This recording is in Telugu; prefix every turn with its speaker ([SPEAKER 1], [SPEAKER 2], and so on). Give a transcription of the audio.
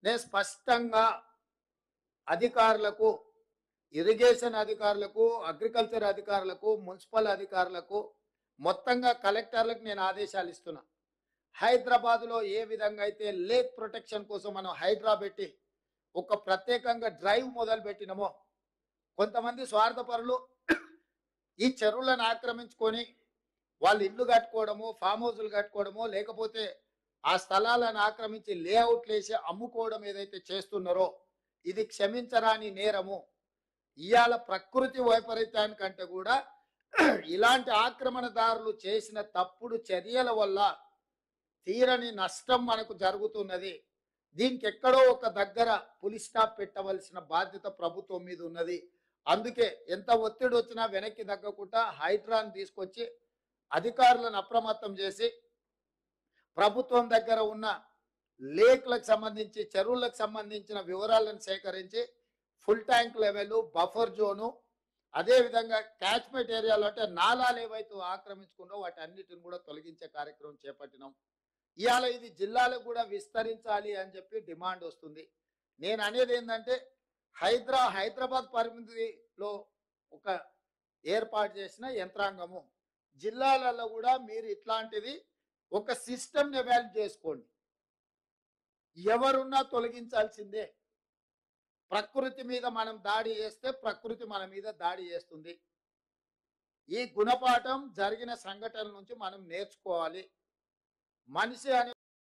[SPEAKER 1] నేను స్పష్టంగా అధికారులకు, ఇరిగేషన్ అధికారులకు, అగ్రికల్చర్ అధికారులకు, మున్సిపల్ అధికారులకు, మొత్తంగా కలెక్టర్లకు నేను ఆదేశాలు ఇస్తున్నా. హైదరాబాద్లో ఏ విధంగా అయితే లేక్ ప్రొటెక్షన్ కోసం మనం హైడ్రా పెట్టి ఒక ప్రత్యేకంగా డ్రైవ్ మొదలు పెట్టినమో, కొంతమంది స్వార్థపరులు ఈ చెరువులను ఆక్రమించుకొని వాళ్ళు ఇల్లు కట్టుకోవడము, ఫామ్ హౌస్లు కట్టుకోవడమో, లేకపోతే ఆ స్థలాలను ఆక్రమించి లేఅవుట్లు వేసి అమ్ముకోవడం ఏదైతే చేస్తున్నారో ఇది క్షమించరాని నేరము. ఇవాళ ప్రకృతి వైపరీత్యానికంటే కూడా ఇలాంటి ఆక్రమణదారులు చేసిన తప్పుడు చర్యల వల్ల తీరని నష్టం మనకు జరుగుతున్నది. దీనికి ఎక్కడో ఒక దగ్గర పులి స్టాప్ పెట్టవలసిన బాధ్యత ప్రభుత్వం మీద ఉన్నది. అందుకే ఎంత ఒత్తిడి వచ్చినా వెనక్కి తగ్గకుండా హైడ్రాన్ తీసుకొచ్చి అధికారులను అప్రమత్తం చేసి ప్రభుత్వం దగ్గర ఉన్న లేక్లకు సంబంధించి, చెరువులకు సంబంధించిన వివరాలను సేకరించి full tank level, buffer zone, అదేవిధంగా క్యాచ్మెంట్ ఏరియాలో అంటే నాలాలు ఏవైతే ఆక్రమించుకున్నో వాటి అన్నిటిని కూడా తొలగించే కార్యక్రమం చేపట్టినాం. ఇవాళ ఇది జిల్లాలకు కూడా విస్తరించాలి అని చెప్పి డిమాండ్ వస్తుంది. నేను అనేది ఏంటంటే హైదరాబాద్ పరిమితిలో ఒక ఏర్పాటు చేసిన యంత్రాంగము, జిల్లాలలో కూడా మీరు ఇట్లాంటిది ఒక సిస్టమ్ని ఎవాల్వ్ చేసుకోండి. ఎవరున్నా తొలగించాల్సిందే. ప్రకృతి మీద మనం దాడి చేస్తే ప్రకృతి మన మీద దాడి చేస్తుంది. ఈ గుణపాఠం జరిగిన సంఘటనల నుంచి మనం నేర్చుకోవాలి. మనిషి అనే